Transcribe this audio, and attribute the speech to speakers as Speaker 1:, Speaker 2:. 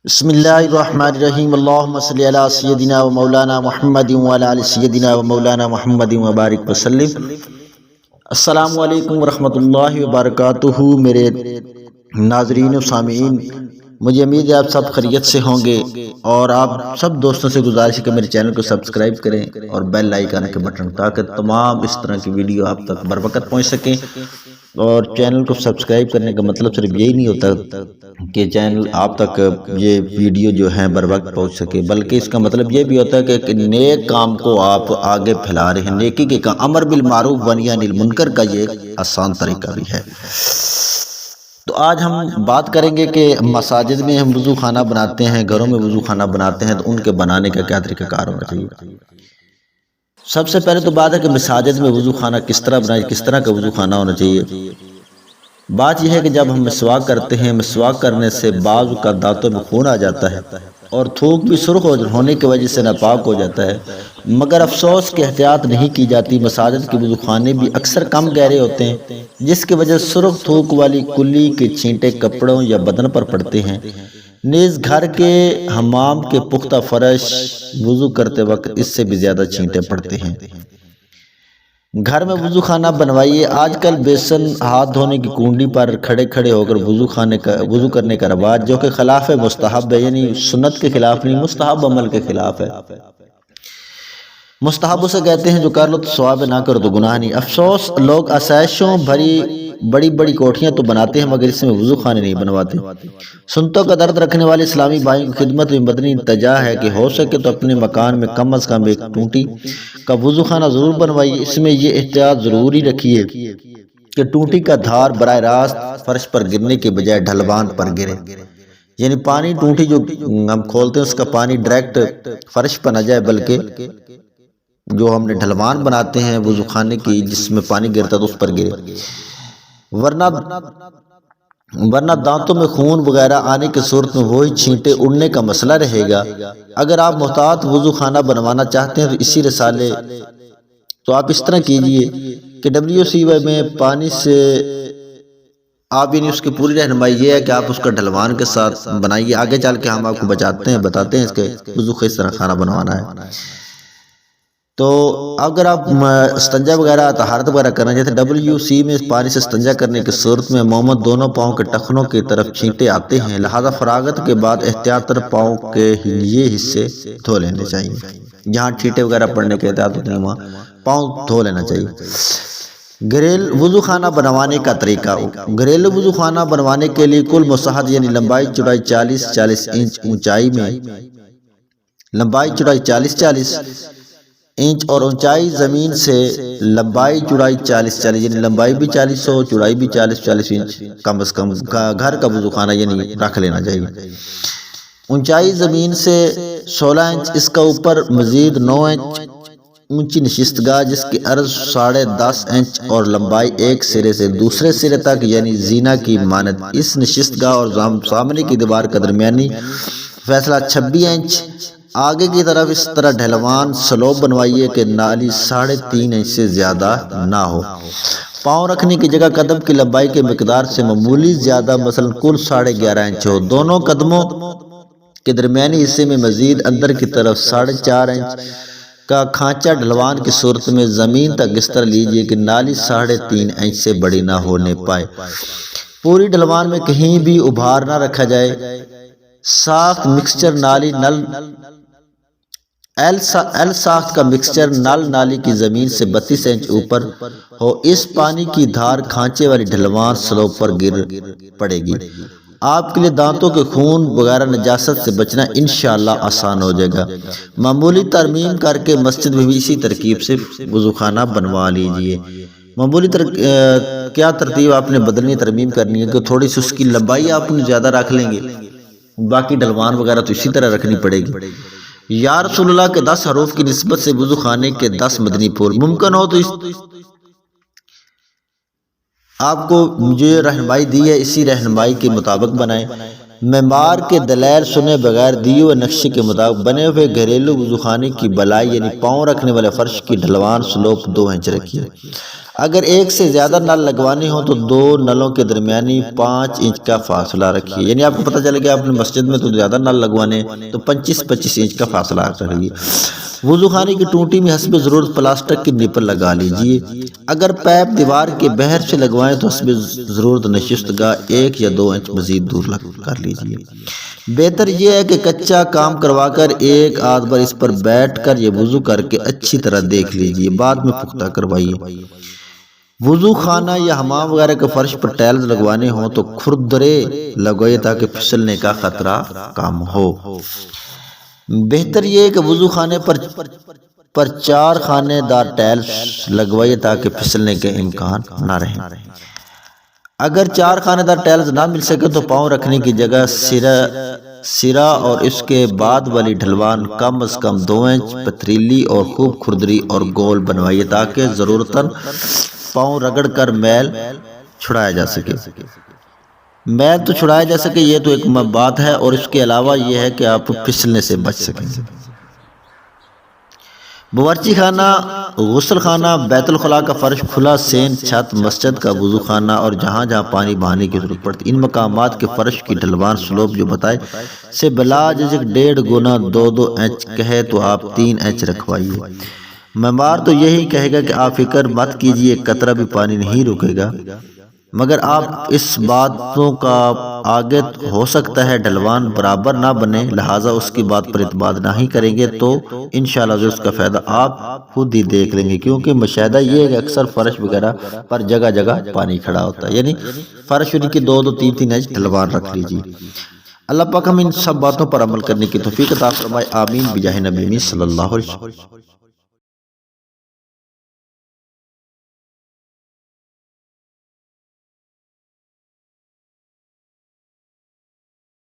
Speaker 1: بسم اللہ الرحمن الرحیم اللہم صلی علی سیدنا و مولانا محمد و علی سیدنا و مولانا محمد و بارک وسلم۔ السلام علیکم ورحمۃ اللہ وبرکاتہ۔ میرے ناظرین و سامعین، مجھے امید ہے آپ سب خیریت سے ہوں گے، اور آپ سب دوستوں سے گزارش ہے کہ میرے چینل کو سبسکرائب کریں اور بیل آئیکن کے بٹن، تاکہ تمام اس طرح کی ویڈیو آپ تک بر وقت پہنچ سکیں۔ اور چینل کو سبسکرائب کرنے کا مطلب صرف یہی نہیں ہوتا کہ چینل آپ تک یہ ویڈیو جو ہیں بر وقت پہنچ سکے، بلکہ اس کا مطلب یہ بھی ہوتا ہے کہ ایک نیک کام کو آپ آگے پھیلا رہے ہیں۔ نیکی کے کام، امر بالمعروف ونہی عن المنکر کا یہ ایک آسان طریقہ بھی ہے۔ تو آج ہم بات کریں گے کہ مساجد میں ہم وضو خانہ بناتے ہیں، گھروں میں وضو خانہ بناتے ہیں، تو ان کے بنانے کا کیا طریقہ کار ہونا چاہیے۔ سب سے پہلے تو بات ہے کہ مساجد میں وضو خانہ کس طرح بنائے، کس طرح کا وضو خانہ ہونا چاہیے۔ بات یہ ہے کہ جب ہم مسواک کرتے ہیں، مسواک کرنے سے بعض کا دانتوں میں خون آ جاتا ہے اور تھوک بھی سرخ ہونے کی وجہ سے ناپاک ہو جاتا ہے، مگر افسوس کہ احتیاط نہیں کی جاتی۔ مساجد کے وضو خانے بھی اکثر کم گہرے ہوتے ہیں، جس کی وجہ سرخ تھوک والی کلی کے چھینٹے کپڑوں یا بدن پر پڑتے ہیں۔ نیز گھر کے حمام کے پختہ فرش وضو کرتے وقت اس سے بھی زیادہ چھینٹے پڑتے ہیں۔ گھر میں وضو خانہ بنوائیے۔ آج کل بیسن ہاتھ دھونے کی کنڈی پر کھڑے ہو کر وضو کرنے کا رواج، جو کہ خلاف مستحب ہے، یعنی سنت کے خلاف نہیں، مستحب عمل کے خلاف ہے۔ مستحب اسے کہتے ہیں جو کر لو تو ثواب، نہ کرو تو گناہ نہیں۔ افسوس، لوگ آسائشوں بھری بڑی کوٹھیاں تو بناتے ہیں، مگر اس میں وضو خانے نہیں بنواتے۔ سنتوں کا درد رکھنے والے اسلامی بھائیوں کی خدمت میں مدنی التجا ہے کہ ہو سکے تو اپنے مکان میں کم از کم ایک ٹوٹی کا وضو خانہ ضرور بنوائیے۔ اس میں یہ احتیاط ضروری رکھیے کہ ٹوٹی کا دھار براہ راست فرش پر گرنے کے بجائے ڈھلوان پر گرے، یعنی پانی ٹوٹی جو ہم کھولتے ہیں اس کا پانی ڈائریکٹ فرش پر نہ جائے، بلکہ جو ہم نے ڈھلوان بناتے ہیں وضو خانے کی جس میں پانی گرتا ہے تو اس پر گرے، ورنہ دانتوں میں خون وغیرہ آنے کی صورت میں وہی چھینٹے اڑنے کا مسئلہ رہے گا۔ اگر آپ محتاط وضو خانہ بنوانا چاہتے ہیں تو اسی رسالے تو آپ اس طرح کیجئے کہ WC میں پانی سے آپ، یعنی اس کی پوری رہنمائی یہ ہے کہ آپ اس کا ڈھلوان کے ساتھ بنائیے۔ آگے چل کے ہم آپ کو بتاتے ہیں اس کے وضو کس طرح خانہ بنوانا ہے۔ تو اگر آپ استنجا وغیرہ طہارت وغیرہ کرنا چاہتے ہیں، WC میں پانی سے استنجا کرنے کی صورت میں عموماً دونوں پاؤں کے ٹخنوں کی طرف چھینٹے آتے ہیں، لہذا فراغت کے بعد احتیاطاً پاؤں کے یہ حصے دھو لینے چاہیے۔ جہاں چھینٹے وغیرہ پڑنے کے احتیاط ہوتے ہیں وہاں پاؤں دھو لینا چاہیے۔ گھریلو وضو خانہ بنوانے کا طریقہ۔ گھریلو وضو خانہ بنوانے کے لیے کل مساحت، یعنی لمبائی چوڑائی 40 انچ، اونچائی میں لمبائی چوڑائی 40 انچ اور اونچائی زمین سے لمبائی چوڑائی 40 یعنی لمبائی بھی 40 ہو، چوڑائی بھی 40 انچ کم از کم گھر کا وضو خانہ یعنی رکھ لینا چاہیے۔ اونچائی زمین سے 16 انچ، اس کا اوپر مزید 9 انچ اونچی نشست گاہ جس کی عرض 10.5 انچ اور لمبائی ایک سرے سے دوسرے سرے تک، یعنی زینہ کی مانند۔ اس نشست گاہ اور سامنے کی دیوار کا درمیانی فاصلہ 26 انچ۔ آگے کی طرف اس طرح ڈھلوان سلوپ بنوائیے کہ نالی 3.5 انچ سے زیادہ نہ ہو۔ پاؤں رکھنے کی جگہ قدم کی لمبائی کے مقدار سے معمولی زیادہ، مثلا کل 11.5 انچ ہو۔ دونوں قدموں کے درمیانی حصے میں مزید اندر کی طرف 4.5 انچ کا کھانچا ڈھلوان کی صورت میں زمین تک اس طرح لیجئے کہ نالی 3.5 انچ سے بڑی نہ ہونے پائے۔ پوری ڈھلوان میں کہیں بھی ابھار نہ رکھا جائے۔ ساخت مکسچر نالی ایل ساخت کا مکسچر نل نالی کی زمین سے 32 انچ اوپر ہو۔ اس پانی کی دھار کھانچے والی ڈھلوان سلوپ پر گر پڑے گی۔ آپ کے لیے دانتوں کے خون وغیرہ نجاست سے بچنا انشاءاللہ آسان ہو جائے گا۔ معمولی ترمیم کر کے مسجد میں بھی اسی ترکیب سے وضو خانہ بنوا لیجئے۔ معمولی کیا ترتیب آپ نے بدلنی، ترمیم کرنی ہے کہ تھوڑی سی اس کی لمبائی آپ نے زیادہ رکھ لیں گے، باقی ڈھلوان وغیرہ تو اسی طرح رکھنی پڑے گی۔ یا رسول اللہ کے 10 حروف کی نسبت سے وضو خانے کے 10 مدنی پھول ممکن ہو تو آپ کو جو رہنمائی دی ہے اسی رہنمائی کے مطابق بنائیں۔ معمار کے دلائل سنے بغیر دیے ہوئے نقشے کے مطابق بنے ہوئے گھریلو وضو خانے کی بلائی، یعنی پاؤں رکھنے والے فرش کی ڈھلوان سلوپ 2 انچ رکھیے۔ اگر ایک سے زیادہ نل لگوانے ہوں تو دو نلوں کے درمیانی 5 انچ کا فاصلہ رکھیے، یعنی آپ کو پتہ چلے کہ آپ نے مسجد میں تو زیادہ نل لگوانے تو 25 انچ کا فاصلہ رکھیے۔ وضو خانے کی ٹوٹی میں حسب ضرورت پلاسٹک کی نپل لگا لیجئے۔ اگر پیپ دیوار کے بہر سے لگوائیں تو حسب ضرورت نشست گاہ 1 یا 2 انچ مزید دور کر لیجئے۔ بہتر یہ ہے کہ کچا کام کروا کر ایک آدھ بار اس پر بیٹھ کر یہ وضو کر کے اچھی طرح دیکھ لیجئے، بعد میں پختہ کروائیے۔ وضو خانہ یا حمام وغیرہ کے فرش پر ٹائلز لگوانے ہوں تو کھردرے لگوائے تاکہ پھسلنے کا خطرہ کم ہو۔ بہتر یہ ہے کہ وضو خانے پر 4 خانے دار ٹائلز لگوائے تاکہ پھسلنے کے امکان نہ رہیں۔ اگر 4 خانے دار ٹائلز نہ مل سکے تو پاؤں رکھنے کی جگہ سرا اور اس کے بعد والی ڈھلوان کم از کم 2 انچ پتھریلی اور خوب کھردری اور گول بنوائیے تاکہ ضرورتاً پاؤں رگڑ کر میل چھڑایا جا سکے۔ میل تو چھڑایا جا سکے یہ تو ایک بات ہے، اور اس کے علاوہ یہ ہے کہ آپ پھسلنے سے بچ سکیں۔ باورچی خانہ، غسل خانہ، بیت الخلاء کا فرش، کھلا سین، چھت، مسجد کا وضو خانہ اور جہاں جہاں پانی بہانے کی ضرورت پڑتی، ان مقامات کے فرش کی ڈھلوان سلوپ جو بتائے سے بلا جھجک 1.5 گنا 2 انچ کہے تو آپ 3 انچ رکھوائیے۔ معمار تو یہی کہے گا کہ آپ فکر مت کیجئے، ایک قطرہ بھی پانی نہیں رکے گا، مگر آپ اس باتوں کا آگے ہو سکتا ہے ڈھلوان برابر نہ بنے، لہٰذا اس کی بات پر اعتماد نہیں کریں گے تو انشاءاللہ اس کا فائدہ آپ خود ہی دیکھ لیں گے، کیونکہ مشاہدہ یہ ہے کہ اکثر فرش وغیرہ پر جگہ جگہ پانی کھڑا ہوتا ہے، یعنی فرش ان کی 2-3 انچ ڈھلوان رکھ لیجیے۔ اللہ پاک ہم ان سب باتوں پر عمل کرنے کی توفیق عطا فرمائے، آمین بجاہ نبی صلی اللہ علیہ وسلم۔